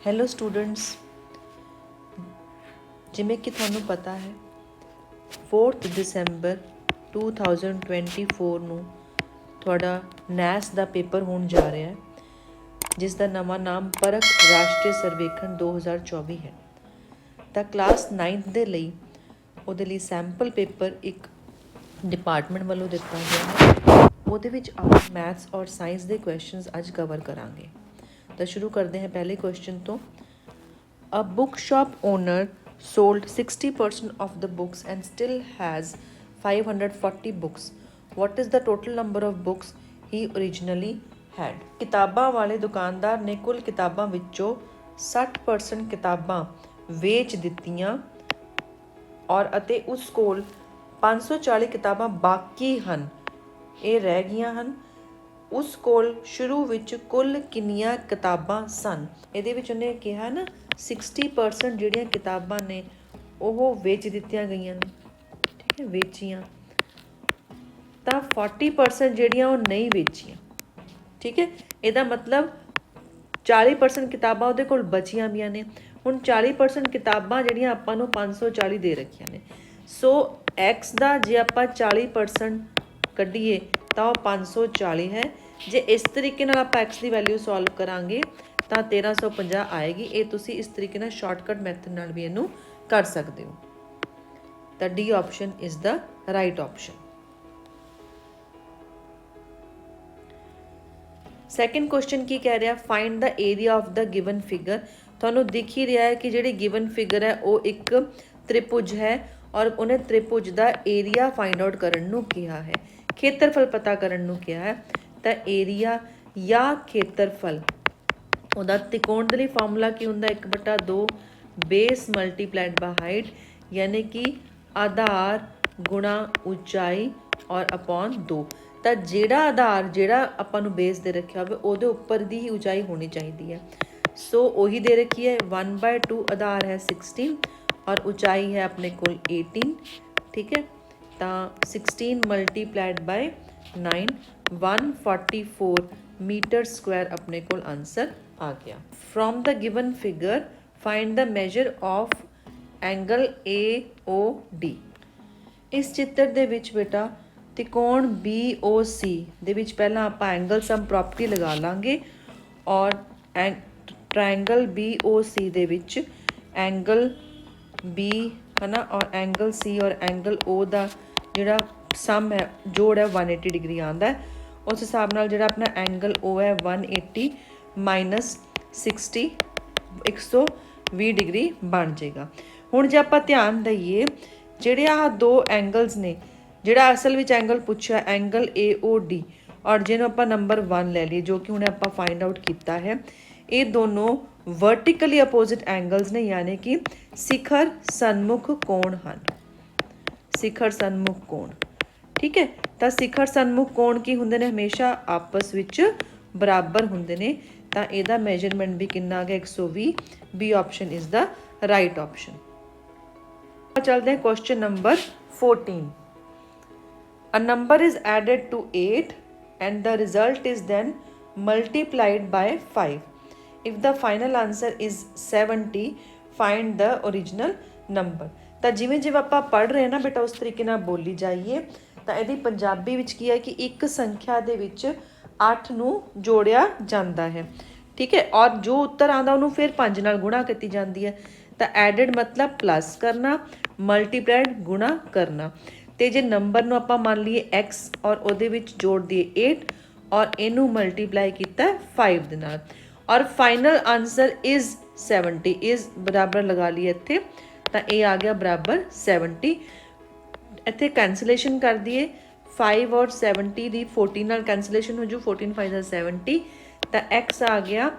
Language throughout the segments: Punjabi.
ਹੈਲੋ ਸਟੂਡੈਂਟਸ, ਜਿਵੇਂ ਕਿ ਤੁਹਾਨੂੰ ਪਤਾ ਹੈ 4 ਦਸੰਬਰ 2024 ਨੂੰ ਤੁਹਾਡਾ ਨੈਸ ਦਾ ਪੇਪਰ ਹੋਣ ਜਾ ਰਿਹਾ ਹੈ, ਜਿਸ ਦਾ ਨਵਾਂ ਨਾਮ ਪਰਖ ਰਾਸ਼ਟਰੀ ਸਰਵੇਖਣ 2024 ਹੈ। ਤਾਂ ਕਲਾਸ 9th ਦੇ ਲਈ ਉਹਦੇ ਲਈ ਸੈਂਪਲ ਪੇਪਰ ਇੱਕ ਡਿਪਾਰਟਮੈਂਟ ਵੱਲੋਂ ਦਿੱਤਾ ਗਿਆ ਹੈ। ਉਹਦੇ ਵਿੱਚ ਆਪਾਂ ਮੈਥਸ ਔਰ ਸਾਇੰਸ ਦੇ ਕੁਐਸਚਨਸ ਅੱਜ ਕਵਰ ਕਰਾਂਗੇ। ਤਾਂ ਸ਼ੁਰੂ ਕਰਦੇ ਹਾਂ ਪਹਿਲੇ ਕੁਐਸਚਨ ਤੋਂ। A bookshop owner sold 60% of the books and still has 540 books. What is the total number of books he originally had? ਕਿਤਾਬਾਂ ਵਾਲੇ ਦੁਕਾਨਦਾਰ ਨੇ ਕੁੱਲ ਕਿਤਾਬਾਂ ਵਿੱਚੋਂ 60% ਕਿਤਾਬਾਂ ਵੇਚ ਦਿੱਤੀਆਂ ਅਤੇ ਉਸ ਕੋਲ 540 ਕਿਤਾਬਾਂ ਬਾਕੀ ਹਨ, ਇਹ ਰਹਿ ਗਈਆਂ ਹਨ। ਉਸ ਕੋਲ ਸ਼ੁਰੂ ਵਿੱਚ ਕੁੱਲ ਕਿੰਨੀਆਂ ਕਿਤਾਬਾਂ ਸਨ? ਇਹਦੇ ਵਿੱਚ ਉਹਨੇ ਕਿਹਾ ਨਾ 60% ਜਿਹੜੀਆਂ ਕਿਤਾਬਾਂ ਨੇ ਉਹ ਵੇਚ ਦਿੱਤੀਆਂ ਗਈਆਂ ਨੇ, ਠੀਕ ਹੈ, ਵੇਚੀਆਂ। ਤਾਂ 40% ਜਿਹੜੀਆਂ ਉਹ ਨਹੀਂ ਵੇਚੀਆਂ, ਠੀਕ ਹੈ। ਇਹਦਾ ਮਤਲਬ 40% ਕਿਤਾਬਾਂ ਉਹਦੇ ਕੋਲ ਬਚੀਆਂ ਵੀਆਂ ਨੇ। ਹੁਣ 40% ਕਿਤਾਬਾਂ ਜਿਹੜੀਆਂ ਆਪਾਂ ਨੂੰ 540 ਦੇ ਰੱਖੀਆਂ ਨੇ, ਸੋ ਐਕਸ ਦਾ ਜੇ ਆਪਾਂ 40% ਕੱਢੀਏ ਤਾਂ ਉਹ 540 ਹੈ। ਜੇ ਇਸ ਤਰੀਕੇ ਨਾਲ ਆਪਾਂ ਐਕਸ ਦੀ ਵੈਲਿਊ ਸੋਲਵ ਕਰਾਂਗੇ ਤਾਂ 1350 ਆਏਗੀ। ਇਹ ਤੁਸੀਂ ਇਸ ਤਰੀਕੇ ਨਾਲ ਸ਼ਾਰਟਕਟ ਮੈਥਡ ਨਾਲ ਵੀ ਇਹਨੂੰ ਕਰ ਸਕਦੇ ਹੋ। ਤਾਂ D option is the right option. Second question ਕੀ ਕਹਿ ਰਿਹਾ? Find the area of the given figure. ਤੁਹਾਨੂੰ ਦਿਖ ਹੀ ਰਿਹਾ ਹੈ ਕਿ ਜਿਹੜੀ ਗਿਵਨ ਫਿਗਰ ਹੈ ਉਹ ਇੱਕ ਤ੍ਰਿਭੁਜ ਹੈ ਔਰ ਉਹਨੇ ਤ੍ਰਿਭੁਜ ਦਾ ਏਰੀਆ ਫਾਈਂਡ ਆਊਟ ਕਰਨ ਨੂੰ ਕਿਹਾ ਹੈ, ਖੇਤਰਫਲ ਪਤਾ ਕਰਨ ਨੂੰ ਕਿਹਾ ਹੈ। ਤਾਂ ਏਰੀਆ ਜਾਂ ਖੇਤਰਫਲ, ਉਹਦਾ ਤਿਕੋਣ ਦੇ ਲਈ ਫਾਰਮੂਲਾ ਕੀ ਹੁੰਦਾ? 1/2 ਬੇਸ ਮਲਟੀਪਲਾਈਡ ਬਾਈ ਹਾਈਟ, ਯਾਨੀ ਕਿ ਆਧਾਰ ਗੁਣਾ ਉਚਾਈ ਔਰ ਅਪੋਨ 2। ਤਾਂ ਜਿਹੜਾ ਆਧਾਰ ਜਿਹੜਾ ਆਪਾਂ ਨੂੰ ਬੇਸ ਦੇ ਰੱਖਿਆ ਹੋਵੇ ਉਹਦੇ ਉੱਪਰ ਦੀ ਹੀ ਉਚਾਈ ਹੋਣੀ ਚਾਹੀਦੀ ਹੈ। ਸੋ ਉਹੀ ਦੇ ਰੱਖੀ ਹੈ। 1/2 ਆਧਾਰ ਹੈ 16 ਔਰ ਉਚਾਈ ਹੈ ਆਪਣੇ ਕੋਲ 18, ਠੀਕ ਹੈ। ਤਾਂ 16 ਮਲਟੀਪਲਾਈਡ ਬਾਈ 9, 144 ਮੀਟਰ ਸਕੁਆਇਰ ਆਪਣੇ ਕੋਲ ਆਂਸਰ ਆ ਗਿਆ। From the given figure find the measure of angle AOD। ਇਸ ਚਿੱਤਰ ਦੇ ਵਿੱਚ ਬੇਟਾ ਤਿਕੋਣ BOC ਦੇ ਵਿੱਚ ਪਹਿਲਾਂ ਆਪਾਂ ਐਂਗਲ ਸਮ ਪ੍ਰੋਪਰਟੀ ਲਗਾ ਲਾਂਗੇ ਔਰ ਟ੍ਰਾਇੰਗਲ BOC ਦੇ ਵਿੱਚ ਐਂਗਲ B ਹੈ ਨਾ ਔਰ ਐਂਗਲ C ਔਰ ਐਂਗਲ O ਦਾ ਜਿਹੜਾ ਸਮ ਹੈ, ਜੋੜ ਹੈ 180 ਡਿਗਰੀ ਆਉਂਦਾ ਹੈ। ਉਸ ਹਿਸਾਬ ਨਾਲ ਜਿਹੜਾ ਆਪਣਾ ਐਂਗਲ O ਹੈ 180 ਮਾਈਨਸ 60 120 ਡਿਗਰੀ ਬਣ ਜਾਏਗਾ। ਹੁਣ ਜੇ ਆਪਾਂ ਧਿਆਨ ਦਈਏ ਜਿਹੜੇ ਆਹ ਦੋ ਐਂਗਲਸ ਨੇ, ਜਿਹੜਾ ਅਸਲ ਵਿੱਚ ਐਂਗਲ ਪੁੱਛਿਆ ਐਂਗਲ AOD ਔਰ ਜਿਹਨੂੰ ਆਪਾਂ ਨੰਬਰ 1 ਲੈ ਲਈਏ ਜੋ ਕਿ ਹੁਣ ਆਪਾਂ ਫਾਈਂਡ ਆਊਟ ਕੀਤਾ ਹੈ, ਇਹ ਦੋਨੋਂ ਵਰਟੀਕਲੀ ਅਪੋਜ਼ਿਟ ਐਂਗਲਸ ਨੇ, ਯਾਨੀ ਕਿ ਸਿਖਰ ਸਨਮੁਖ ਕੋਣ ਹਨ। ਸਿਖਰ ਸਨਮੁਖ ਕੋਣ, ਠੀਕ ਹੈ। ਤਾਂ ਸਿਖਰ ਸਨਮੁਖ ਕੋਣ ਕੀ ਹੁੰਦੇ ਨੇ? ਹਮੇਸ਼ਾ ਆਪਸ ਵਿੱਚ ਬਰਾਬਰ ਹੁੰਦੇ ਨੇ। ਤਾਂ ਇਹਦਾ ਮੈਜਰਮੈਂਟ ਵੀ ਕਿੰਨਾ ਆ ਗਿਆ? 120। B option is the right option. ਚੱਲਦੇ ਹਾਂ question number 14। A number is added to 8 and the result is then multiplied by 5. If the final answer is 70, find the original number. ਤਾਂ ਜਿਵੇਂ ਜਿਵੇਂ ਆਪਾਂ ਪੜ੍ਹ ਰਹੇ ਨਾ ਬੇਟਾ ਉਸ ਤਰੀਕੇ ਨਾਲ ਬੋਲੀ ਜਾਈਏ। ਤਾਂ ਇਹਦੀ ਪੰਜਾਬੀ ਵਿੱਚ ਕੀ ਹੈ ਕਿ ਇੱਕ ਸੰਖਿਆ ਦੇ ਵਿੱਚ 8 ਨੂੰ ਜੋੜਿਆ ਜਾਂਦਾ ਹੈ, ਠੀਕ ਹੈ। ਔਰ ਜੋ ਉੱਤਰ ਆਉਂਦਾ ਉਹਨੂੰ ਫਿਰ 5 ਨਾਲ ਗੁਣਾ ਕੀਤੀ ਜਾਂਦੀ ਹੈ। ਤਾਂ ਐਡਡ ਮਤਲਬ ਪਲੱਸ ਕਰਨਾ, ਮਲਟੀਪਲਾਈਡ ਗੁਣਾ ਕਰਨਾ। ਅਤੇ ਜੇ ਨੰਬਰ ਨੂੰ ਆਪਾਂ ਮੰਨ ਲਈਏ x ਔਰ ਉਹਦੇ ਵਿੱਚ ਜੋੜ ਦਈਏ 8 ਔਰ ਇਹਨੂੰ ਮਲਟੀਪਲਾਈ ਕੀਤਾ 5 ਦੇ ਨਾਲ ਔਰ ਫਾਈਨਲ ਆਨਸਰ ਇਜ਼ 70, ਇਜ਼ ਬਰਾਬਰ ਲਗਾ ਲਈਏ ਇੱਥੇ, ਤਾਂ ਇਹ ਆ ਗਿਆ ਬਰਾਬਰ 70। ਇੱਥੇ ਕੈਂਸਲੇਸ਼ਨ ਕਰ ਦਈਏ 5 ਔਰ 70 ਦੀ 14 ਨਾਲ ਕੈਂਸਲੇਸ਼ਨ ਹੋ ਜੂ, 14 5 70। ਤਾਂ x ਆ ਗਿਆ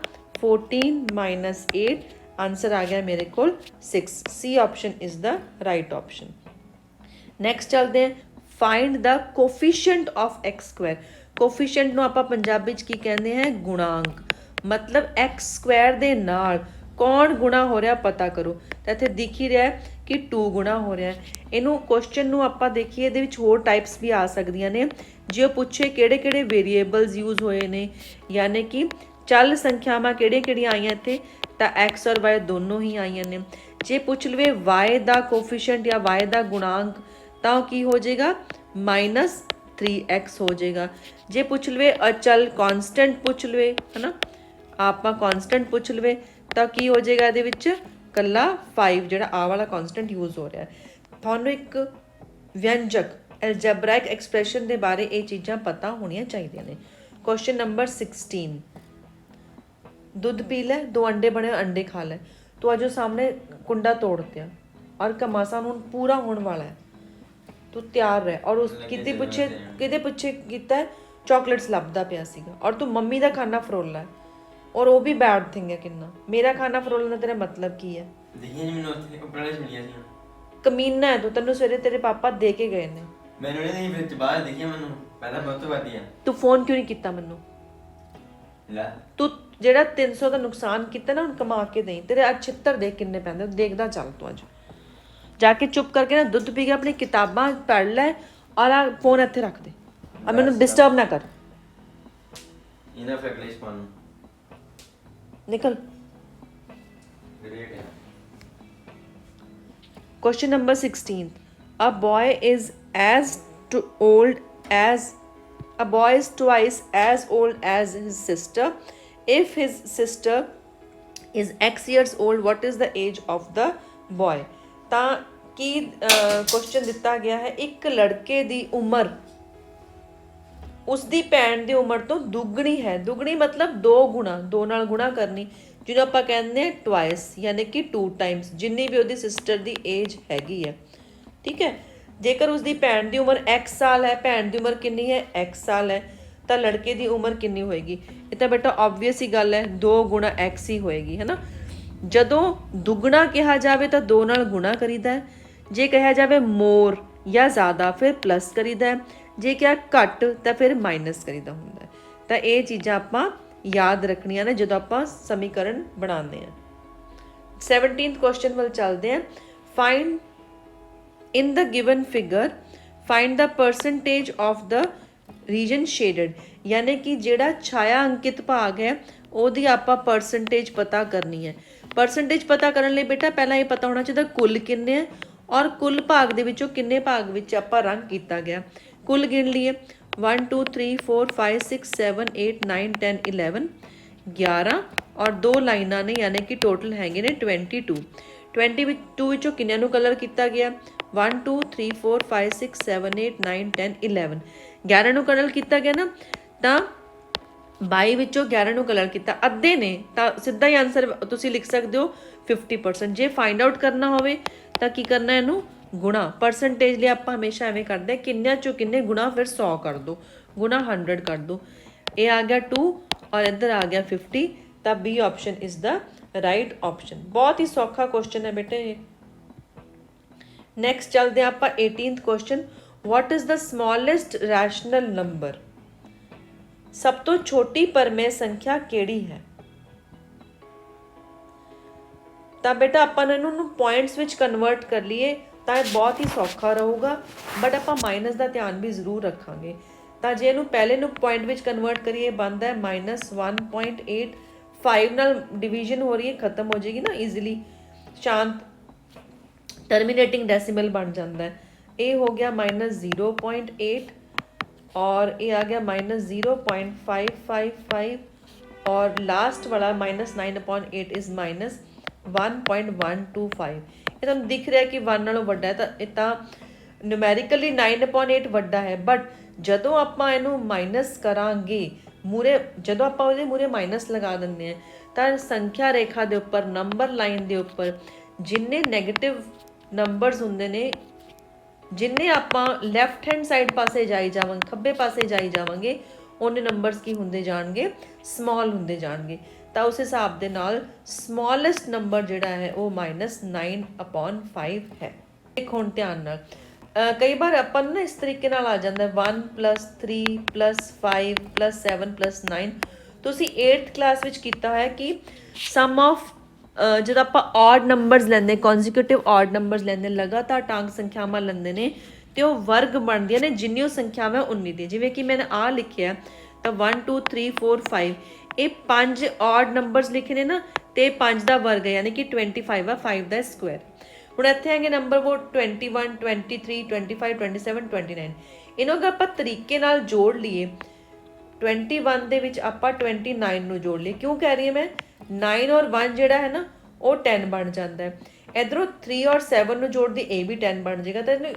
14 ਮਾਈਨਸ 8, ਆਂਸਰ ਆ ਗਿਆ ਮੇਰੇ ਕੋਲ 6। C option is the right option. Next ਚੱਲਦੇ ਹਾਂ, find the coefficient of X square. Coefficient ਨੂੰ ਆਪਾਂ ਪੰਜਾਬੀ 'ਚ ਕੀ ਕਹਿੰਦੇ ਹਾਂ? ਗੁਣਾਂਕ। ਮਤਲਬ ਐਕਸ ਸਕੁਆਇਰ ਦੇ ਨਾਲ ਕੌਣ ਗੁਣਾ ਹੋ ਰਿਹਾ ਪਤਾ ਕਰੋ। ਤਾਂ ਇੱਥੇ ਦਿਖ ਹੀ ਰਿਹਾ ਕਿ 2 ਗੁਣਾ ਹੋ ਰਿਹਾ। ਇਹਨੂੰ ਕੁਐਸਚਨ ਨੂੰ ਆਪਾਂ ਦੇਖੀਏ, ਇਹਦੇ ਵਿੱਚ ਹੋਰ ਟਾਈਪਸ ਵੀ ਆ ਸਕਦੀਆਂ ਨੇ। ਜੇ ਉਹ ਪੁੱਛੇ ਕਿਹੜੇ ਕਿਹੜੇ ਵੇਰੀਏਬਲਸ ਯੂਜ਼ ਹੋਏ ਨੇ, ਯਾਨੀ ਕਿ ਚੱਲ ਸੰਖਿਆਵਾਂ ਕਿਹੜੀਆਂ ਆਈਆਂ ਇੱਥੇ, ਤਾਂ x ਔਰ y ਦੋਨੋਂ ਹੀ ਆਈਆਂ ਨੇ। ਜੇ ਪੁੱਛ ਲਵੇ y ਦਾ ਕੋਫੀਸ਼ੀਐਂਟ ਜਾਂ y ਦਾ ਗੁਣਾਂਕ ਤਾਂ ਕੀ ਹੋ ਜਾਏਗਾ, -3x ਹੋ ਜਾਏਗਾ। ਜੇ ਪੁੱਛ ਲਵੇ ਅਚਲ ਕਾਂਸਟੈਂਟ ਪੁੱਛ ਲਵੇ ਹੈ ਨਾ, ਆਪਾਂ ਕਾਂਸਟੈਂਟ ਪੁੱਛ ਲਵੇ ਤਾਂ ਕੀ ਹੋ ਜਾਏਗਾ, ਇਹਦੇ ਵਿੱਚ ਕੱਲਾ 5 ਜਿਹੜਾ ਆਹ ਵਾਲਾ ਕਾਂਸਟੈਂਟ ਯੂਜ਼ ਹੋ ਰਿਹਾ। ਤੁਹਾਨੂੰ ਇੱਕ ਵਿਅੰਜਕ ਐਲਜੈਬਰਾਇਕ ਐਕਸਪ੍ਰੈਸ਼ਨ ਦੇ ਬਾਰੇ ਇਹ ਚੀਜ਼ਾਂ ਪਤਾ ਹੋਣੀਆਂ ਚਾਹੀਦੀਆਂ ਨੇ। ਕੁਐਸਚਨ ਨੰਬਰ 16, दूध पी ले, 2 अंडे बने अंडे खा ले। तो आज सामने कुंडा तोड़ दिया और घमासान हुण पूरा होने वाला है, तू तैयार रह। और उस किते पिछे कीता है, चॉकलेट्स लभदा पिया सीगा और तू मम्मी दा खाना फरोला है और वो भी बैड थिंग है किन्ना। मेरा खाना फरोलने तेरा मतलब की है? देखिए जी मैंने उत्थे कपड़ा सुनिया सी, कमीना है तू, तैनूं सवेरे तेरे पापा दे के गए ने। मैंने नहीं फिर बाहर देखिए मैंने पहला बहुत वादिया। तू फोन क्यों नहीं कीता मैनूं? ला तू ਜਿਹੜਾ 300 ਦਾ ਨੁਕਸਾਨ ਕੀਤਾ ਨਾ, ਹੁਣ ਕਮਾ ਕੇ ਦੇਈ। ਤੇਰੇ ਅੱਜ ਛਿੱਤਰ ਦੇਖ ਕਿੰਨੇ ਪੈਂਦੇ, ਦੇਖਦਾ ਚੱਲ ਤੂੰ। ਅੱਜ ਜਾ ਕੇ ਚੁੱਪ ਕਰਕੇ ਨਾ ਦੁੱਧ ਪੀ ਕੇ ਆਪਣੀ ਕਿਤਾਬਾਂ ਪੜ੍ਹ ਲੈ ਔਰ ਆ ਫੋਨ ਇੱਥੇ ਰੱਖ ਦੇ, ਆ ਮੈਨੂੰ ਡਿਸਟਰਬ ਨਾ ਕਰ। ਇਹਨਾਂ ਫੈਕਲਿਸ ਪਾਣ ਨਿਕਲ। ਗ੍ਰੇਟ ਹੈ। Question number 16, a boy is twice as old as his sister. If his sister is x years old, what is the age of the boy? ਤਾਂ ਕੀ ਕੁਐਸਚਨ ਦਿੱਤਾ ਗਿਆ ਹੈ, ਇੱਕ ਲੜਕੇ ਦੀ ਉਮਰ ਉਸਦੀ ਭੈਣ ਦੀ ਉਮਰ ਤੋਂ ਦੁੱਗਣੀ ਹੈ। ਦੁੱਗਣੀ ਮਤਲਬ 2 ਗੁਣਾ, 2 ਨਾਲ ਗੁਣਾ ਕਰਨੀ, ਜਿਹਨੂੰ ਆਪਾਂ ਕਹਿੰਦੇ ਹਾਂ ਟਵਾਈਸ, ਯਾਨੀ ਕਿ 2 ਟਾਈਮਸ, ਜਿੰਨੀ ਵੀ ਉਹਦੀ ਸਿਸਟਰ ਦੀ ਏਜ ਹੈਗੀ ਹੈ। ਠੀਕ ਹੈ, ਜੇਕਰ ਉਸਦੀ ਭੈਣ ਦੀ ਉਮਰ x ਸਾਲ ਹੈ, ਭੈਣ ਦੀ ਉਮਰ ਕਿੰਨੀ ਹੈ, x ਸਾਲ ਹੈ, ਤਾਂ ਲੜਕੇ ਦੀ ਉਮਰ ਕਿੰਨੀ ਹੋਏਗੀ? ਇਹ ਤਾਂ ਬੇਟਾ ਆਬਵੀਅਸ ਹੀ ਗੱਲ ਹੈ, 2 ਗੁਣਾ x ਹੀ ਹੋਏਗੀ, ਹੈ ਨਾ। ਜਦੋਂ ਦੁੱਗਣਾ ਕਿਹਾ ਜਾਵੇ ਤਾਂ 2 ਨਾਲ ਗੁਣਾ ਕਰੀਦਾ ਹੈ, ਜੇ ਕਿਹਾ ਜਾਵੇ ਮੋਰ ਜਾਂ ਜ਼ਿਆਦਾ ਫਿਰ ਪਲੱਸ ਕਰੀਦਾ ਹੈ, ਜੇ ਕਿਹਾ ਘੱਟ ਤਾਂ ਫਿਰ ਮਾਈਨਸ ਕਰੀਦਾ ਹੁੰਦਾ ਹੈ। ਤਾਂ ਇਹ ਚੀਜ਼ਾਂ ਆਪਾਂ ਯਾਦ ਰੱਖਣੀਆਂ ਨੇ ਜਦੋਂ ਆਪਾਂ ਸਮੀਕਰਨ ਬਣਾਉਂਦੇ ਹਾਂ। 17th ਕੁਐਸਚਨ ਵੱਲ ਚੱਲਦੇ ਹਾਂ। Find in the given figure, find the percentage of the region shaded, ਯਾਨੀ ਕਿ ਜਿਹੜਾ ਛਾਇਆ ਅੰਕਿਤ ਭਾਗ ਹੈ ਉਹਦੀ ਆਪਾਂ ਪਰਸੈਂਟੇਜ ਪਤਾ ਕਰਨੀ ਹੈ। ਪਰਸੈਂਟੇਜ ਪਤਾ ਕਰਨ ਲਈ ਬੇਟਾ ਪਹਿਲਾਂ ਇਹ ਪਤਾ ਹੋਣਾ ਚਾਹੀਦਾ ਕੁੱਲ ਕਿੰਨੇ ਹੈ ਔਰ ਕੁੱਲ ਭਾਗ ਦੇ ਵਿੱਚੋਂ ਕਿੰਨੇ ਭਾਗ ਵਿੱਚ ਆਪਾਂ ਰੰਗ ਕੀਤਾ ਗਿਆ। ਕੁੱਲ ਗਿਣ ਲਈਏ, 1 2 3 4 5 6 7 8 9 10 11 11 ਔਰ 2 ਲਾਈਨਾਂ ਨੇ, ਯਾਨੀ ਕਿ ਟੋਟਲ ਹੈਗੇ ਨੇ 22। 22 ਵਿੱਚੋਂ ਕਿੰਨਿਆਂ ਨੂੰ ਕਲਰ ਕੀਤਾ ਗਿਆ, 1 2 3 4 5 6 7 8 9 10 11 11 ਨੂੰ ਕਲਰ ਕੀਤਾ ਗਿਆ ਨਾ। ਤਾਂ 22 ਵਿੱਚੋਂ 11 ਨੂੰ ਕਲਰ ਕੀਤਾ, ਅੱਧੇ ਨੇ, ਤਾਂ ਸਿੱਧਾ ਹੀ ਆਨਸਰ ਤੁਸੀਂ ਲਿਖ ਸਕਦੇ ਹੋ 50%। ਜੇ ਫਾਈਂਡ ਆਊਟ ਕਰਨਾ ਹੋਵੇ ਤਾਂ ਕੀ ਕਰਨਾ, ਇਹਨੂੰ ਗੁਣਾ। ਪਰਸੈਂਟੇਜ ਲਈ ਆਪਾਂ ਹਮੇਸ਼ਾ ਐਵੇਂ ਕਰਦੇ, ਕਿੰਨਿਆਂ ਚੋਂ ਕਿੰਨੇ ਗੁਣਾ, ਫਿਰ 100 ਕਰ ਦਿਓ, ਗੁਣਾ 100 ਕਰ ਦਿਓ। ਇਹ ਆ ਗਿਆ 2 ਔਰ ਇੱਧਰ ਆ ਗਿਆ 50, ਤਾਂ B option is the right option. ਬਹੁਤ ਹੀ ਸੌਖਾ ਕੁਐਸਚਨ ਹੈ ਬੇਟੇ ਇਹ। ਨੈਕਸਟ ਚੱਲਦੇ ਹਾਂ ਆਪਾਂ 18th question, what is the smallest rational number? ਸਭ ਤੋਂ ਛੋਟੀ ਪਰਮੇय ਸੰਖਿਆ ਕਿਹੜੀ ਹੈ? ਤਾਂ ਬੇਟਾ ਆਪਾਂ ਇਹਨੂੰ ਪੁਆਇੰਟਸ ਵਿੱਚ ਕਨਵਰਟ ਕਰ ਲਈਏ ਤਾਂ ਇਹ ਬਹੁਤ ਹੀ ਸੌਖਾ ਰਹੂਗਾ, ਬਟ ਆਪਾਂ ਮਾਈਨਸ ਦਾ ਧਿਆਨ ਵੀ ਜ਼ਰੂਰ ਰੱਖਾਂਗੇ। ਤਾਂ ਜੇ ਇਹਨੂੰ ਪਹਿਲੇ ਨੂੰ ਪੁਆਇੰਟ ਵਿੱਚ ਕਨਵਰਟ ਕਰੀਏ, ਬਣਦਾ ਹੈ -1.8, 5 ਨਾਲ ਡਿਵੀਜ਼ਨ ਹੋ ਰਹੀ ਹੈ, ਖਤਮ ਹੋ ਜਾਏਗੀ ਨਾ ਈਜ਼ੀਲੀ, ਸ਼ਾਂਤ ਟਰਮੀਨੇਟਿੰਗ ਡੈਸੀਮਲ ਬਣ ਜਾਂਦਾ ਹੈ। ਇਹ ਹੋ ਗਿਆ -0.8 और ये आ गया -0.555 और लास्ट वाला -9/8 इज़ -1.125। ये तुहानूं दिख रहा है कि 1 नालों वड्डा है, तो न्यूमैरिकली 9/8 वड्डा है, बट जदों आपां इहनूं माइनस करांगे मूरे, जदों आपां उहदे मूरे माइनस लगा दिंदे हैं तो संख्या रेखा दे उपर, नंबर लाइन दे उपर जिन्ने नैगेटिव नंबरस हुंदे ने, जिन्ने आपां लैफ्ट हैंड साइड पासे जाई जावांगे, खब्बे पासे जाई जावांगे, उन्ने नंबरस की हुंदे जाणगे, स्मॉल हुंदे जाणगे। तो उस हिसाब दे नाल स्मॉलेस्ट नंबर जिहड़ा है वो -9/5 है। एक हुण ध्यान नाल कई बार अपन ना इस तरीके नाल आ जांदा 1 + 3 + 5 + 7 + 9। तुसीं 8th क्लास विच कीता होया कि सम ऑफ जब आप ऑड नंबरस लेंदे, कॉन्जिक्यूटिव ऑड नंबरस लेंदे, लगातार टांग संख्यावां लेंदे ने, तो वर्ग बनदियां ने जिन्नी संख्यावां उन्नी दी। जिवें कि मैंने आ लिखिया तो 1 2 3 4 5, ਇਹ 5 ऑड ਨੰਬਰਸ ਲਿਖੇ ਨੇ ਨਾ ਤੇ 5 ਦਾ ਵਰਗ ਹੈ ਯਾਨੀ ਕਿ 25 ਆ 5 ਦਾ ਸਕੁਆਇਰ। ਹੁਣ ਇੱਥੇ ਆਏਗੇ ਨੰਬਰ ਉਹ 21 23 25 27 29 ਇਹਨਾਂ ਨੂੰ ਆਪਾਂ ਤਰੀਕੇ ਨਾਲ ਜੋੜ ਲਈਏ। 21 ਦੇ ਵਿੱਚ ਆਪਾਂ 29 ਨੂੰ ਜੋੜ ਲਈਏ। ਕਿਉਂ ਕਹਿ ਰਹੀ ਹਾਂ ਮੈਂ 9 ਔਰ 1 ਜਿਹੜਾ ਹੈ ਨਾ ਉਹ 10 ਬਣ ਜਾਂਦਾ ਹੈ। ਇਧਰੋਂ 3 ਔਰ 7 ਨੂੰ ਜੋੜਦੀ ਇਹ ਵੀ 10 ਬਣ ਜਾਏਗਾ ਤਾਂ ਇਹਨੂੰ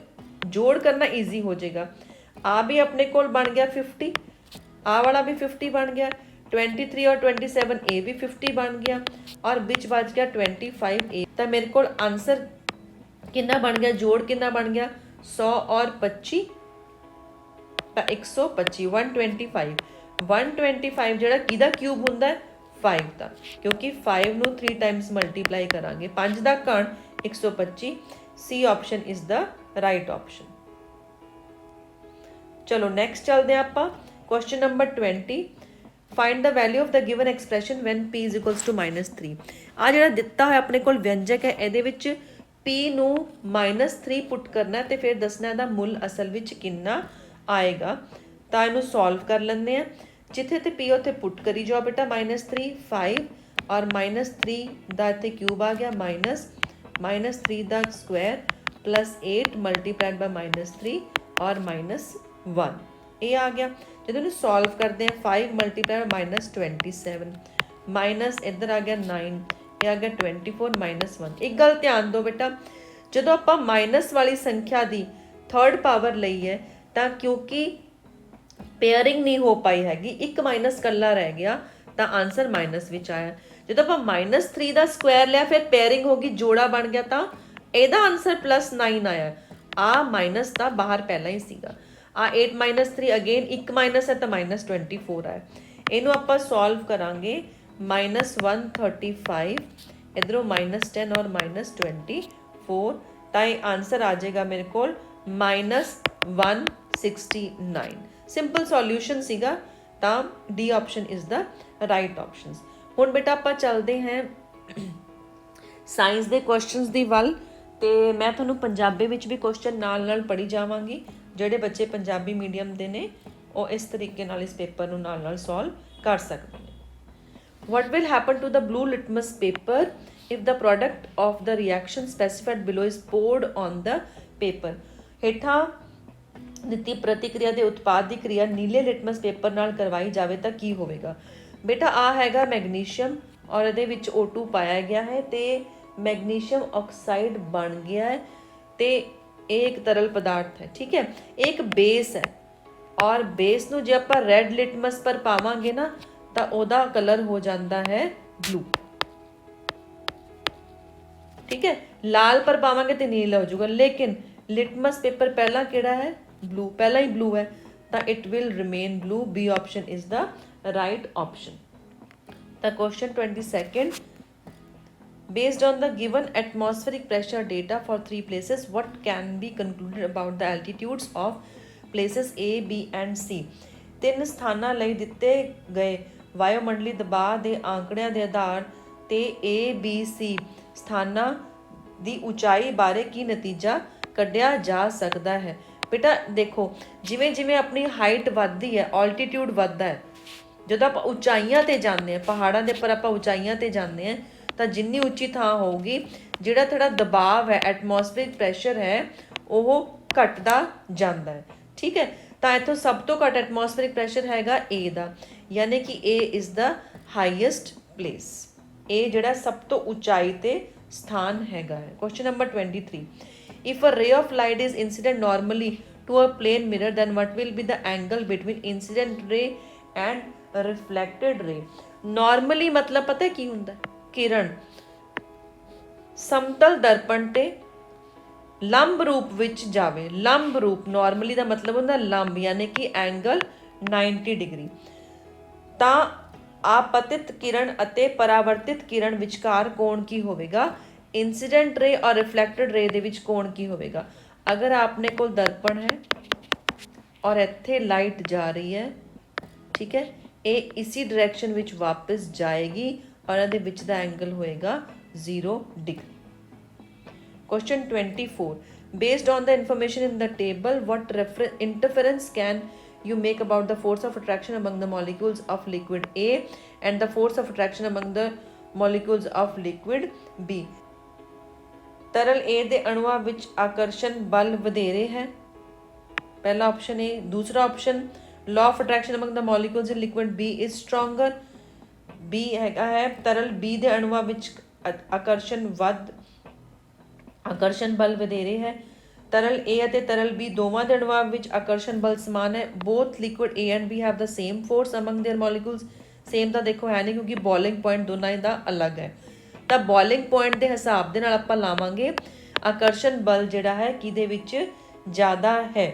ਜੋੜ ਕਰਨਾ ਈਜ਼ੀ ਹੋ ਜਾਏਗਾ। ਆ ਵੀ ਆਪਣੇ ਕੋਲ ਬਣ ਗਿਆ 50, ਆ ਵਾਲਾ ਵੀ 50 ਬਣ ਗਿਆ, 23 और 27 ए भी 50 बन गया और बिच बच गया 25 ए। तो मेरे को आंसर कितना बन गया, जोड़ कितना बन गया 100 और 25 तो 125 125 ਜਿਹੜਾ ਕਿਹਦਾ ਕਿਊਬ ਹੁੰਦਾ ਹੈ 5 ਦਾ, ਕਿਉਂਕਿ 5 ਨੂੰ 3 ਟਾਈਮਸ ਮਲਟੀਪਲਾਈ ਕਰਾਂਗੇ। 5 ਦਾ ਘਣ 125। C option is the right option. ਚਲੋ ਨੈਕਸਟ ਚੱਲਦੇ ਹਾਂ ਆਪਾਂ question number 20। Find the value of the given expression when p is equals to -3। आ जिहड़ा दिता होया अपने कोल व्यंजक है इहदे विच p नूं -3 पुट करना ते फिर दसना इहदा मुल असल विच कितना आएगा। तां इहनूं सॉल्व कर लैंदे आ। जिथे ते p उत्थे पुट करी जाओ बेटा -3 5 और -3 दा इत्थे क्यूब आ गया -3 दा स्क्वायर प्लस 8 मल्टीप्लाइड बाय -3 और -1 ये आ गया। जो इन्हें सॉल्व करते हैं 5 मल्टीप्लाई -27 माइनस इधर आ गया 9 ये आ गया 24 -1। एक गल ध्यान दो बेटा जो आप माइनस वाली संख्या की थर्ड पावर ली है तो क्योंकि पेयरिंग नहीं हो पाई हैगी, एक माइनस कला रह गया तो आंसर माइनस विच आया। जो आप -3 का स्क्वायर लिया फिर पेयरिंग होगी जोड़ा बन गया तो यदा आंसर +9 आया। आ माइनस का बाहर पहला ही सीगा। आ 8 -3 अगेन एक माइनस है तो -24 है। इनू आप सॉल्व करांगे -135 इधरों -10 और -24 तो आंसर आ जाएगा मेरे को -169। सिंपल सॉल्यूशन सीगा तो D option is the right option. हुण बेटा आप चलते हैं साइंस के क्वेश्चनस की वल तो मैं थोनों पंजाबी विच भी क्वेश्चन नाल पढ़ी जावांगी। ਜਿਹੜੇ ਬੱਚੇ ਪੰਜਾਬੀ ਮੀਡੀਅਮ ਦੇ ਨੇ ਉਹ ਇਸ ਤਰੀਕੇ ਨਾਲ ਇਸ ਪੇਪਰ ਨੂੰ ਨਾਲ ਸੋਲਵ ਕਰ ਸਕਦੇ ਨੇ। What will happen to the blue litmus paper if the product of the reaction specified below is poured on the paper? ਹੇਠਾਂ ਦਿੱਤੀ ਪ੍ਰਤੀਕਿਰਿਆ ਦੇ ਉਤਪਾਦ ਦੀ ਕਿਰਿਆ ਨੀਲੇ ਲਿਟਮਸ ਪੇਪਰ ਨਾਲ ਕਰਵਾਈ ਜਾਵੇ ਤਾਂ ਕੀ ਹੋਵੇਗਾ। ਬੇਟਾ ਆ ਹੈਗਾ ਮੈਗਨੀਸ਼ੀਅਮ ਔਰ ਇਹਦੇ ਵਿੱਚ O2 ਪਾਇਆ ਗਿਆ ਹੈ ਤੇ ਮੈਗਨੀਸ਼ੀਅਮ ਆਕਸਾਈਡ ਬਣ ਗਿਆ ਹੈ ਤੇ एक तरल पदार्थ है। ठीक है, एक बेस है और बेस नूं जे आपां रेड लिटमस पर पावांगे ना तो ओदा कलर हो जाता है ब्लू। ठीक है, लाल पर पावांगे तो नीला हो जाऊगा, लेकिन लिटमस पेपर पहला किहड़ा है ब्लू, पहला ही ब्लू है तो it will remain blue. B option is the right option. तो question 22 based on the given atmospheric pressure data for 3 places what can be concluded about the altitudes of places A, B and C। ਤਿੰਨ ਸਥਾਨਾਂ ਲਈ ਦਿੱਤੇ ਗਏ ਵਾਯੂਮੰਡਲੀ ਦਬਾਅ ਦੇ ਆંકੜਿਆਂ ਦੇ ਆਧਾਰ ਤੇ A, B, C ਸਥਾਨਾਂ ਦੀ ਉਚਾਈ ਬਾਰੇ ਕੀ ਨਤੀਜਾ ਕੱਢਿਆ ਜਾ ਸਕਦਾ ਹੈ। ਬੇਟਾ ਦੇਖੋ ਜਿਵੇਂ ਜਿਵੇਂ ਆਪਣੀ ਹਾਈਟ ਵੱਧਦੀ ਹੈ ਆਲਟੀਟਿਊਡ ਵੱਧਦਾ ਹੈ। ਜਦੋਂ ਆਪਾਂ ਉਚਾਈਆਂ ਤੇ ਜਾਂਦੇ ਹਾਂ ਪਹਾੜਾਂ ਦੇ ਉੱਪਰ ਆਪਾਂ ਉਚਾਈਆਂ ਤੇ ਜਾਂਦੇ ਹਾਂ ਤਾਂ ਜਿੰਨੀ ਉੱਚੀ ਥਾਂ ਹੋਊਗੀ ਜਿਹੜਾ ਥੋੜਾ ਦਬਾਅ ਹੈ ਐਟਮੋਸਫੇਰਿਕ ਪ੍ਰੈਸ਼ਰ ਹੈ ਉਹ ਘਟਦਾ ਜਾਂਦਾ ਹੈ। ਠੀਕ ਹੈ, ਤਾਂ ਇੱਥੋਂ ਸਭ ਤੋਂ ਘੱਟ ਐਟਮੋਸਫੇਰਿਕ ਪ੍ਰੈਸ਼ਰ ਹੈਗਾ A ਦਾ, ਯਾਨੀ ਕਿ A is the highest place. A ਜਿਹੜਾ ਸਭ ਤੋਂ ਉਚਾਈ ਤੇ ਸਥਾਨ ਹੈਗਾ ਹੈ। Question number 23 if a ray of light is incident normally to a plane mirror then what will be the angle between incident ray and reflected ray। Normally ਮਤਲਬ ਪਤਾ ਕੀ ਹੁੰਦਾ ਹੈ, किरण समतल दर्पण ते लंब रूप विच जावे। लंब रूप नॉर्मली दा मतलब हुंदा लंब यानी कि एंगल 90 डिग्री। तां आपतित किरण अते परावर्तित किरण विचकार कोण की होवेगा। इंसीडेंट रे और रिफ्लैक्टेड रे दे विच कोण की होवेगा। अगर आपने कोल दर्पण है और इत्थे लाइट जा रही है, ठीक है, ये इसी डायरेक्शन विच वापस जाएगी और ਇਹਦੇ ਵਿੱਚ ਦਾ ਐਂਗਲ ਹੋਏਗਾ 0 degree. Question 24 based on the information in the table what interference can you make about the force of attraction among the molecules of liquid A and the force of attraction among the molecules of liquid B. ਤਰਲ A ਦੇ ਅਣੂਆਂ ਵਿੱਚ ਆਕਰਸ਼ਣ ਬਲ ਵਧੇਰੇ ਹੈ, ਪਹਿਲਾ ਆਪਸ਼ਨ A। ਦੂਸਰਾ option law of attraction among the molecules in liquid B is stronger, B ਹੈਗਾ ਹੈ ਤਰਲ B ਦੇ ਅਣੂਆਂ ਵਿੱਚ ਆਕਰਸ਼ਣ ਬਲ ਵਧੇਰੇ ਹੈ। ਤਰਲ A ਅਤੇ ਤਰਲ B ਦੋਵਾਂ ਦੇ ਅਣੂਆਂ ਵਿੱਚ ਆਕਰਸ਼ਣ ਬਲ ਸਮਾਨ ਹੈ। both liquid A and B have the same force among their molecules, same ਤਾਂ ਦੇਖੋ ਹੈ ਨਹੀਂ ਕਿਉਂਕਿ ਬੋਇਲਿੰਗ ਪੁਆਇੰਟ ਦੋਨਾਂ ਦਾ ਅਲੱਗ ਹੈ। ਤਾਂ ਬੋਇਲਿੰਗ ਪੁਆਇੰਟ ਦੇ ਹਿਸਾਬ ਦੇ ਨਾਲ ਆਪਾਂ ਲਾਵਾਂਗੇ ਆਕਰਸ਼ਣ ਬਲ ਜਿਹੜਾ ਹੈ ਕਿਹਦੇ ਵਿੱਚ ਜ਼ਿਆਦਾ ਹੈ।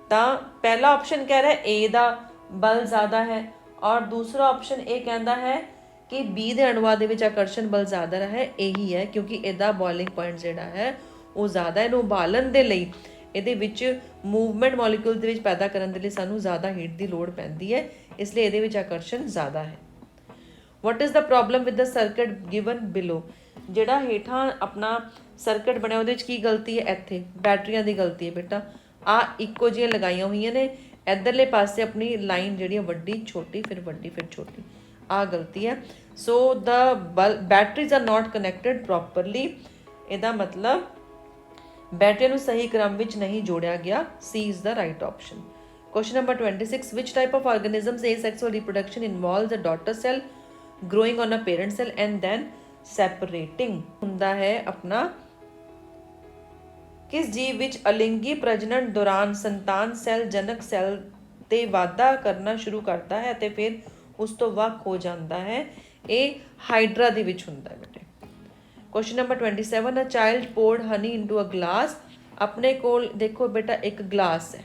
ਤਾਂ ਪਹਿਲਾ ਆਪਸ਼ਨ ਕਹਿ ਰਿਹਾ A ਦਾ ਬਲ ਜ਼ਿਆਦਾ ਹੈ ਔਰ ਦੂਸਰਾ ਆਪਸ਼ਨ ਇਹ ਕਹਿੰਦਾ ਹੈ ਕਿ B ਦੇ ਅਣੂਆਂ ਦੇ ਵਿੱਚ ਆਕਰਸ਼ਣ ਬਲ ਜ਼ਿਆਦਾ ਹੈ। ਇਹੀ ਹੈ ਕਿਉਂਕਿ ਇਹਦਾ ਬੋਇਲਿੰਗ ਪੁਆਇੰਟ ਜਿਹੜਾ ਹੈ ਉਹ ਜ਼ਿਆਦਾ, ਇਹਨੂੰ ਉਬਾਲਣ ਦੇ ਲਈ ਇਹਦੇ ਵਿੱਚ ਮੂਵਮੈਂਟ ਮੋਲੀਕਿਊਲ ਦੇ ਵਿੱਚ ਪੈਦਾ ਕਰਨ ਦੇ ਲਈ ਸਾਨੂੰ ਜ਼ਿਆਦਾ ਹੀਟ ਦੀ ਲੋੜ ਪੈਂਦੀ ਹੈ, ਇਸ ਲਈ ਇਹਦੇ ਵਿੱਚ ਆਕਰਸ਼ਣ ਜ਼ਿਆਦਾ ਹੈ। What is the problem with the circuit given below, ਜਿਹੜਾ ਹੇਠਾਂ ਆਪਣਾ ਸਰਕਟ ਬਣਿਆ ਉਹਦੇ ਵਿੱਚ ਕੀ ਗਲਤੀ ਹੈ? ਇੱਥੇ ਬੈਟਰੀਆਂ ਦੀ ਗਲਤੀ ਹੈ ਬੇਟਾ। ਆ ਇੱਕੋ ਜਿਹੀਆਂ ਲਗਾਈਆਂ ਹੋਈਆਂ ਨੇ, ਇੱਧਰਲੇ ਪਾਸੇ ਆਪਣੀ ਲਾਈਨ ਜਿਹੜੀ ਹੈ ਵੱਡੀ ਛੋਟੀ ਫਿਰ ਵੱਡੀ ਫਿਰ ਛੋਟੀ, ਆ ਗਲਤੀ ਹੈ। So the batteries are not connected properly, ਇਹਦਾ ਮਤਲਬ ਬੈਟਰੀਆਂ ਨੂੰ ਸਹੀ ਕ੍ਰਮ ਵਿੱਚ ਨਹੀਂ ਜੋੜਿਆ ਗਿਆ। C is the right option. Question number 26. Which type of organisms asexual reproduction involves a daughter cell growing on a parent cell and then separating? ਹੁੰਦਾ ਹੈ ਆਪਣਾ ਕਿਸ ਜੀਵ ਵਿੱਚ ਅਲਿੰਗੀ ਪ੍ਰਜਨਨ ਦੌਰਾਨ ਸੰਤਾਨ ਸੈੱਲ ਜਨਕ ਸੈੱਲ ਤੇ ਵਾਧਾ ਕਰਨਾ ਸ਼ੁਰੂ ਕਰਦਾ ਹੈ ਤੇ ਫਿਰ ਉਸ ਤੋਂ ਵੱਖ ਹੋ ਜਾਂਦਾ ਹੈ? ਇਹ ਹਾਈਡਰਾ ਦੇ ਵਿੱਚ ਹੁੰਦਾ ਹੈ ਬੇਟੇ। Question number 27, a child poured honey into a glass. ਆਪਣੇ ਕੋਲ ਦੇਖੋ ਬੇਟਾ ਇੱਕ ਗਲਾਸ ਹੈ,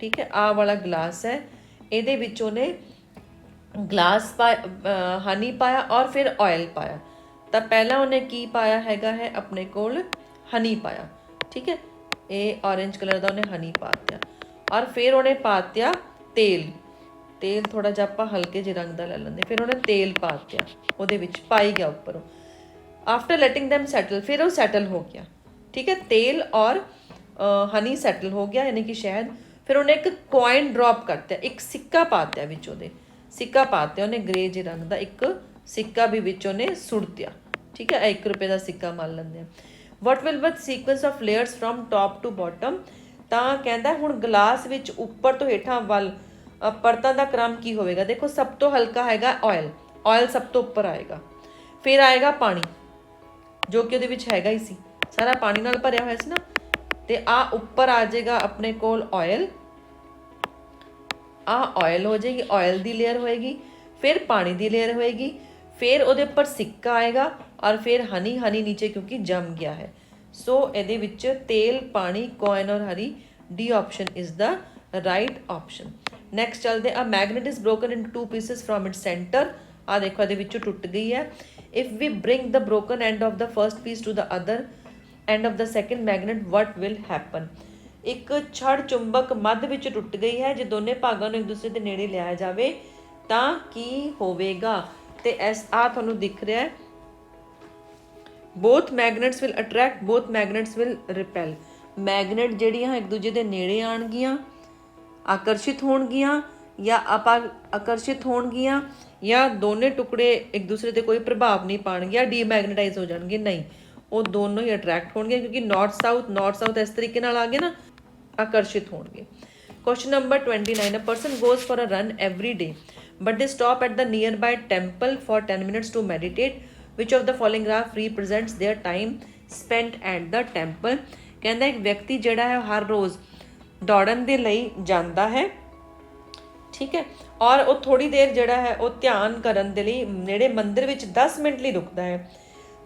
ਠੀਕ ਹੈ, ਆਹ ਵਾਲਾ ਗਲਾਸ ਹੈ, ਇਹਦੇ ਵਿੱਚ ਉਹਨੇ ਗਲਾਸ ਹਨੀ ਪਾਇਆ ਔਰ ਫਿਰ ਆਇਲ ਪਾਇਆ। ਤਾਂ ਪਹਿਲਾਂ ਉਹਨੇ ਕੀ ਪਾਇਆ ਹੈਗਾ ਹੈ? ਆਪਣੇ ਕੋਲ ਹਨੀ ਪਾਇਆ, ਠੀਕ ਹੈ, ਇਹ ਔਰੇਂਜ ਕਲਰ ਦਾ ਉਹਨੇ ਹਨੀ ਪਾ ਦਿੱਤਾ ਔਰ ਫਿਰ ਉਹਨੇ ਪਾ ਦਿੱਤਾ ਤੇਲ ਥੋੜਾ ਜਿਹਾ ਆਪਾਂ ਹਲਕੇ ਜਿਹੇ ਰੰਗ ਦਾ ਲੈ ਲੈਂਦੇ। ਫਿਰ ਉਹਨੇ ਤੇਲ ਪਾ ਦਿੱਤਾ ਉਹਦੇ ਵਿੱਚ, ਪਾਈ ਗਿਆ ਉੱਪਰੋਂ। ਆਫਟਰ ਲੈਟਿੰਗ them ਸੈਟਲ, ਫਿਰ ਉਹ ਸੈਟਲ ਹੋ ਗਿਆ, ਠੀਕ ਹੈ, ਤੇਲ ਔਰ ਹਨੀ ਸੈਟਲ ਹੋ ਗਿਆ ਯਾਨੀ ਕਿ ਸ਼ਹਿਦ। ਫਿਰ ਉਹਨੇ ਇੱਕ ਕੋਇਨ ਡ੍ਰੌਪ ਕਰਤਾ, ਇੱਕ ਸਿੱਕਾ ਪਾ ਦਿੱਤਾ ਵਿੱਚ, ਉਹਦੇ ਸਿੱਕਾ ਪਾ ਦਿੱਤਾ ਉਹਨੇ ਗ੍ਰੇ ਜਿਹੇ ਰੰਗ ਦਾ, ਇੱਕ ਸਿੱਕਾ ਵੀ ਵਿੱਚ ਉਹਨੇ ਸੁੱਟ ਦਿਆ, ਠੀਕ ਹੈ, 1 ਰੁਪਏ ਦਾ ਸਿੱਕਾ ਮੰਨ ਲੈਂਦੇ ਆ। What will be sequence of layers from top to bottom. ਤਾਂ ਕਹਿੰਦਾ ਹੁਣ ਗਲਾਸ ਵਿੱਚ ਉੱਪਰ ਤੋਂ ਹੇਠਾਂ ਵੱਲ ਪਰਤਾਂ ਦਾ ਕ੍ਰਮ ਕੀ ਹੋਵੇਗਾ? ਦੇਖੋ ਸਭ ਤੋਂ ਹਲਕਾ ਹੈਗਾ ਆਇਲ ਸਭ ਤੋਂ ਉੱਪਰ ਆਏਗਾ, ਫਿਰ ਆਏਗਾ ਪਾਣੀ ਜੋ ਕਿ ਉਹਦੇ ਵਿੱਚ ਹੈਗਾ ਹੀ ਸੀ, ਸਾਰਾ ਪਾਣੀ ਨਾਲ ਭਰਿਆ ਹੋਇਆ ਸੀ ਨਾ, ਤੇ ਆ ਉੱਪਰ ਆ ਜਾਏਗਾ ਆਪਣੇ ਕੋਲ ਆਇਲ, ਆਇਲ ਹੋ ਜਾਏਗੀ, ਆਇਲ ਦੀ ਲੇਅਰ ਹੋਏਗੀ, ਫਿਰ ਪਾਣੀ ਦੀ ਲੇਅਰ ਹੋਏਗੀ, ਫਿਰ ਉਹਦੇ ਉੱਪਰ ਸਿੱਕਾ ਆਏਗਾ ਔਰ ਫਿਰ ਹਨੀ ਨੀਚੇ ਕਿਉਂਕਿ ਜੰਮ ਗਿਆ ਹੈ। ਸੋ ਇਹਦੇ ਵਿੱਚ ਤੇਲ, ਪਾਣੀ, ਕੋਇਨ ਔਰ ਹਰੀ, D option is the right option. Next ਚੱਲਦੇ ਆ। Magnet is broken into 2 pieces from its centre. ਆ ਦੇਖੋ ਇਹਦੇ ਵਿੱਚੋਂ ਟੁੱਟ ਗਈ ਹੈ। If we bring the broken end of the first piece to the other end of the second magnet, what will happen? ਇੱਕ ਛੜ ਚੁੰਬਕ ਮੱਧ ਵਿੱਚ ਟੁੱਟ ਗਈ ਹੈ, ਜੇ ਦੋਨੇ ਭਾਗਾਂ ਨੂੰ ਇੱਕ ਦੂਸਰੇ ਦੇ ਨੇੜੇ ਲਿਆਇਆ ਜਾਵੇ ਤਾਂ ਕੀ ਹੋਵੇਗਾ? ਤੇ ਆ ਤੁਹਾਨੂੰ ਦਿਖ ਰਿਹਾ ਹੈ, both magnets will attract, both magnets will repel। Magnet ਜਿਹੜੀਆਂ ਇੱਕ ਦੂਜੇ ਦੇ ਨੇੜੇ ਆਣਗੀਆਂ, ਆਕਰਸ਼ਿਤ ਹੋਣਗੀਆਂ, ਜਾਂ ਆਕਰਸ਼ਿਤ ਹੋਣਗੀਆਂ, ਜਾਂ ਦੋਨੇ ਟੁਕੜੇ ਇੱਕ ਦੂਸਰੇ ਤੇ ਕੋਈ ਪ੍ਰਭਾਵ ਨਹੀਂ ਪਾਣਗੇ, ਡੀਮੈਗਨੇਟਾਈਜ਼ ਹੋ ਜਾਣਗੇ, ਨਹੀਂ, ਉਹ ਦੋਨੋਂ ਹੀ ਅਟਰੈਕਟ ਹੋਣਗੇ ਕਿਉਂਕਿ ਨਾਰਥ ਸਾਊਥ ਇਸ ਤਰੀਕੇ ਨਾਲ ਆ ਗਏ ਨਾ, ਆਕਰਸ਼ਿਤ ਹੋਣਗੇ। Question number 29, a person goes for a run every day but they stop at the nearby temple for 10 minutes to meditate, which of the following graph represents their time spent at the temple? ਕਹਿੰਦਾ ਇੱਕ ਵਿਅਕਤੀ ਜਿਹੜਾ ਹੈ ਹਰ ਰੋਜ਼ ਦੌੜਨ ਦੇ ਲਈ ਜਾਂਦਾ ਹੈ, ਠੀਕ ਹੈ, ਔਰ ਉਹ ਥੋੜੀ ਦੇਰ ਜਿਹੜਾ ਹੈ ਉਹ ਧਿਆਨ ਕਰਨ ਦੇ ਲਈ ਨੇੜੇ ਮੰਦਿਰ ਵਿੱਚ 10 ਮਿੰਟ ਲਈ ਰੁਕਦਾ ਹੈ।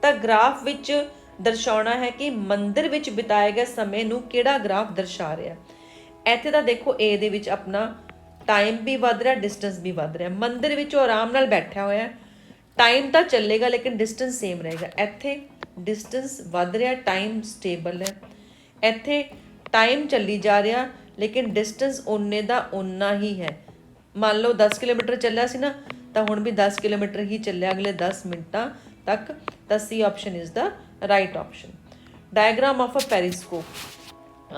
ਤਾਂ ਗ੍ਰਾਫ ਵਿੱਚ ਦਰਸਾਉਣਾ ਹੈ ਕਿ ਮੰਦਿਰ ਵਿੱਚ ਬਿਤਾਏ ਗਏ ਸਮੇਂ ਨੂੰ ਕਿਹੜਾ ਗ੍ਰਾਫ ਦਰਸਾ ਰਿਹਾ। ਇੱਥੇ ਤਾਂ ਦੇਖੋ A ਦੇ ਵਿੱਚ ਆਪਣਾ ਟਾਈਮ ਵੀ ਵੱਧ ਰਿਹਾ, ਡਿਸਟੈਂਸ ਵੀ ਵੱਧ ਰਿਹਾ। ਮੰਦਿਰ ਵਿੱਚ ਉਹ ਆਰਾਮ ਨਾਲ ਬੈਠਿਆ ਹੋਇਆ, ਟਾਈਮ ਤਾਂ ਚੱਲੇਗਾ ਲੇਕਿਨ ਡਿਸਟੈਂਸ ਸੇਮ ਰਹੇਗਾ। ਇੱਥੇ ਡਿਸਟੈਂਸ ਵੱਧ ਰਿਹਾ, ਟਾਈਮ ਸਟੇਬਲ ਹੈ। ਇੱਥੇ ਟਾਈਮ ਚੱਲੀ ਜਾ ਰਿਹਾ ਲੇਕਿਨ ਡਿਸਟੈਂਸ ਓਨੇ ਦਾ ਓਨਾ ਹੀ ਹੈ। ਮੰਨ ਲਓ 10 ਕਿਲੋਮੀਟਰ ਚੱਲਿਆ ਸੀ ਨਾ, ਤਾਂ ਹੁਣ ਵੀ 10 ਕਿਲੋਮੀਟਰ ਹੀ ਚੱਲਿਆ ਅਗਲੇ 10 ਮਿੰਟਾਂ ਤੱਕ। ਤਾਂ C option is the right option. Diagram of a periscope.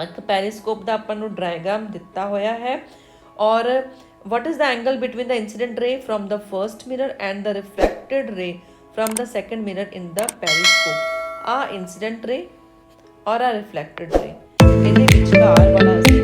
ਇੱਕ ਪੈਰੀਸਕੋਪ ਦਾ ਆਪਾਂ ਨੂੰ ਡਾਇਗਰਾਮ ਦਿੱਤਾ ਹੋਇਆ ਹੈ ਔਰ what is the angle between the incident ray from the first mirror and the reflected ray from the second mirror in the periscope? ਆ incident ray ਔਰ ਆ reflected ray, ਇਹਦੇ ਵਿਚਕਾਰ ਵਾਲਾ ਅਸੀਂ